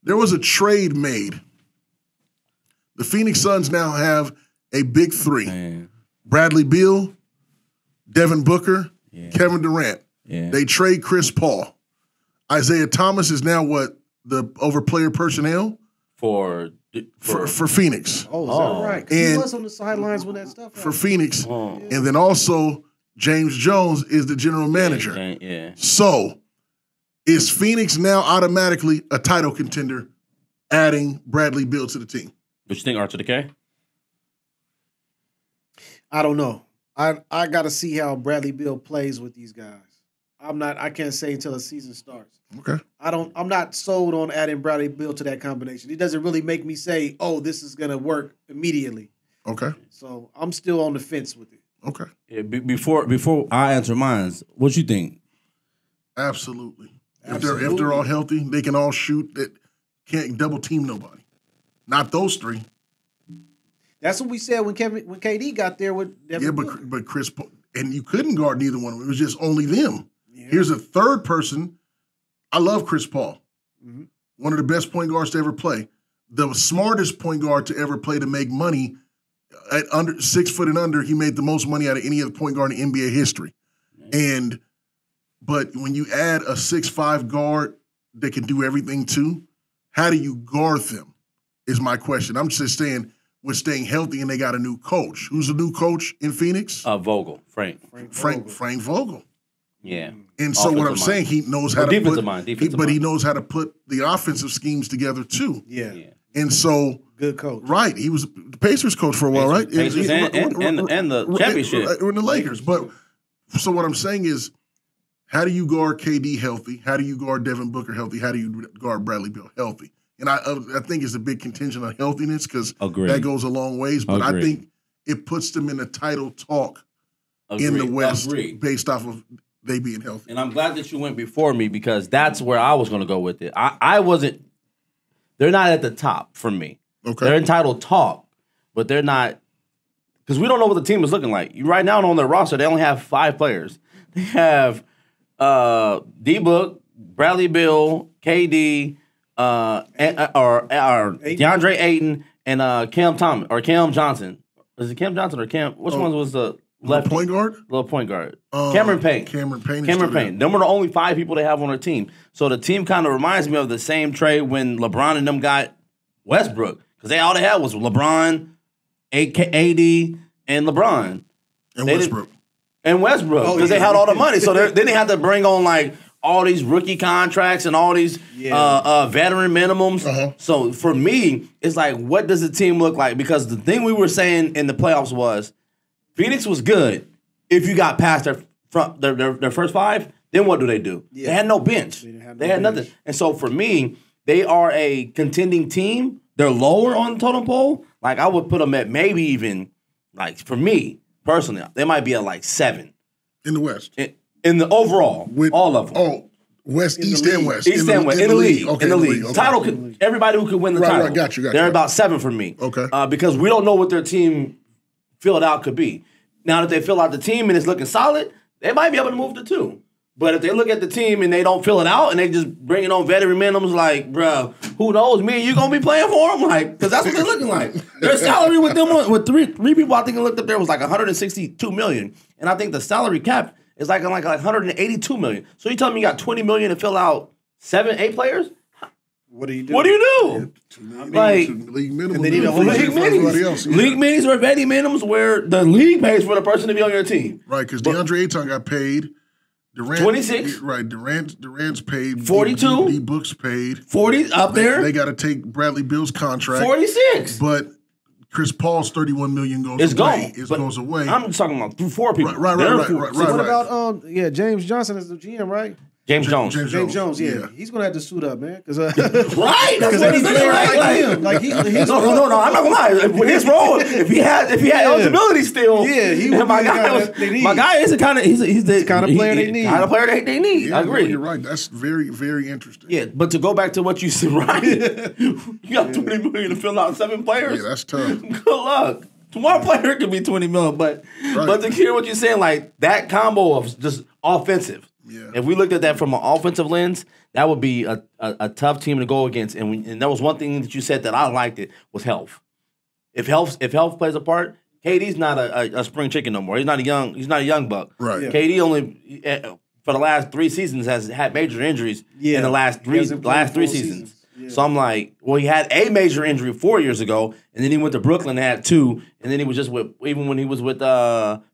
there was a trade made. The Phoenix Suns now have a big three. Man. Bradley Beal, Devin Booker, Kevin Durant. Yeah. They trade Chris Paul. Isaiah Thomas is now the over player personnel For Phoenix. Oh, is that right? 'Cause he was on the sidelines when that stuff happened. For Phoenix. And then also James Jones is the general manager. Yeah. So is Phoenix now automatically a title contender adding Bradley Beal to the team? What you think, Arthur the K? I don't know. I got to see how Bradley Beal plays with these guys. I can't say until the season starts. Okay. I'm not sold on adding Bradley Beal to that combination. It doesn't really make me say, oh, this is going to work immediately. Okay. So I'm still on the fence with it. Okay. Yeah, before I answer mine, what you think? Absolutely. If they're all healthy, they can all shoot. That can't double team nobody. Not those three. That's what we said when KD got there with Devin Booker. but Chris Paul, and you couldn't guard neither one of them. It was just only them. Yeah. Here's a third person. I love Chris Paul. Mm-hmm. One of the best point guards to ever play. The smartest point guard to ever play to make money at under 6 foot and under. He made the most money out of any other point guard in NBA history. But when you add a 6'5" guard that can do everything too, how do you guard them? Is my question. I'm just saying we're staying healthy and they got a new coach. Who's the new coach in Phoenix? Vogel, Frank Vogel. Yeah. And so what I'm saying, he knows how to put, he knows how to put the offensive schemes together too. Yeah. And so good coach. Right. He was the Pacers coach for a while, right? Pacers and the championship. In the Lakers. But so what I'm saying is, how do you guard KD healthy? How do you guard Devin Booker healthy? How do you guard Bradley Beal healthy? And I think it's a big contingent on healthiness because that goes a long ways. But I think it puts them in a title talk in the West based off of they being healthy. And I'm glad that you went before me because that's where I was going to go with it. I wasn't – they're not at the top for me. Okay. They're in title talk, but they're not – because we don't know what the team is looking like. Right now on their roster, they only have 5 players. They have D-Book, Bradley Beal, KD – DeAndre Ayton and Cam Johnson. Is it Cam Johnson or Cam? Which one was the left point guard? Little point guard. Cameron Payne. Cameron Payne. Them are the only 5 people they have on their team. So the team kind of reminds me of the same trade when LeBron and them got Westbrook because all they had was LeBron, AD, and LeBron and Westbrook. Because they had all the money. So they didn't have to bring on like all these rookie contracts and all these veteran minimums. Uh-huh. So for me, it's like, what does the team look like? Because the thing we were saying in the playoffs was Phoenix was good if you got past their first 5. Then what do? Yeah. They had no bench. They had nothing. And so for me, they are a contending team. They're lower on the totem pole. Like I would put them at maybe even like for me personally, they might be at like 7 in the West. In the overall, all of them. Oh, West, East, and West. East and West. In the league. Okay, in the league. Okay. Title, everybody who could win the title. Right, got you. They're about 7 for me. Okay. Because we don't know what their team filled out could be. Now that they fill out the team and it's looking solid, they might be able to move to 2. But if they look at the team and they don't fill it out and they just bringing on veteran minimums, like, bro, who knows? Me and you gonna be playing for them? Like, because that's what they're looking like. Their salary with them, with three people, I think I looked up there was like $162 million, and I think the salary cap is like $182 million. So you tell me you got $20 million to fill out 7, 8 players? What do you do? What do you do? Like league minimum. They need a whole league minis. League minis or vetting minimums where the league pays for the person to be on your team. Right, because DeAndre Ayton got paid. Durant, 26. Right, Durant's paid. 42. D-Book's paid. 40 up there. They got to take Bradley Beal's contract. 46. But Chris Paul's $31 million goes away. It goes away. I'm talking about 4 people. Right. What about James Johnson as the GM, right? James Jones. James Jones, yeah. He's going to have to suit up, man. Right. That's what he's doing like him. Like he's no, I'm not going to lie. With his role, if he had eligibility still, he would my guy is the kind of he's the kind of player they need. Kind of player they need. Yeah, I agree. You're right. That's very, very interesting. Yeah, but to go back to what you said, right? You got $20 million to fill out 7 players. Yeah, that's tough. Good luck. One player could be $20 million, but to hear what you're saying, like that combo of just offensive, Yeah. If we looked at that from an offensive lens, that would be a tough team to go against. And that was one thing that you said that I liked it was health. If health plays a part, KD's not a spring chicken no more. He's not a young buck. Right. Yeah. KD only for the last 3 seasons has had major injuries in the last three seasons. Yeah. So I'm like, well, he had a major injury 4 years ago, and then he went to Brooklyn and had 2, and then he was just even when he was with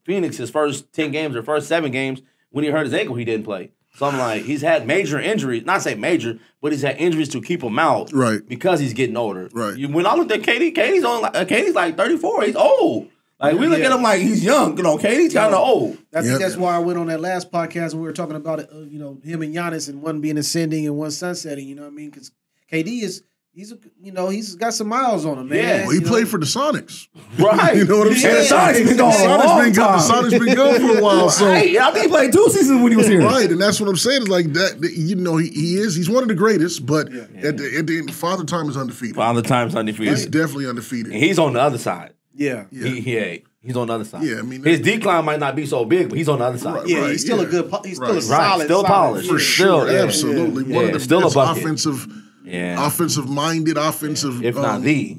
Phoenix, his first 10 games or first 7 games, when he hurt his ankle, he didn't play. So I'm like, he's had major injuries, not say major, but he's had injuries to keep him out, right? Because he's getting older. Right. When I looked at KD, KD's like 34. He's old. Like we look at him like he's young. KD's kind of old. I think that's why I went on that last podcast when we were talking about it. Him and Giannis, and one being ascending and one sunsetting. You know what I mean? Because KD he's got some miles on him, man. Yeah. Well, he played for the Sonics. Right. You know what I'm saying? The Sonics been gone The Sonics been gone for a while. So right. I think he played 2 seasons when he was here. Right, and that's what I'm saying. Is like that. He's one of the greatest, but at the end, Father Time is undefeated. Father Time's undefeated. He's definitely undefeated. And he's on the other side. Yeah. He's on the other side. Yeah, I mean his decline might not be so big, but he's on the other side. Right, yeah, he's still a good. He's still a solid, still polished for sure. Absolutely, one of the still best offensive minded, if not the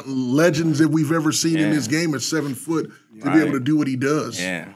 legends that we've ever seen in this game at 7 foot to be able to do what he does. Yeah.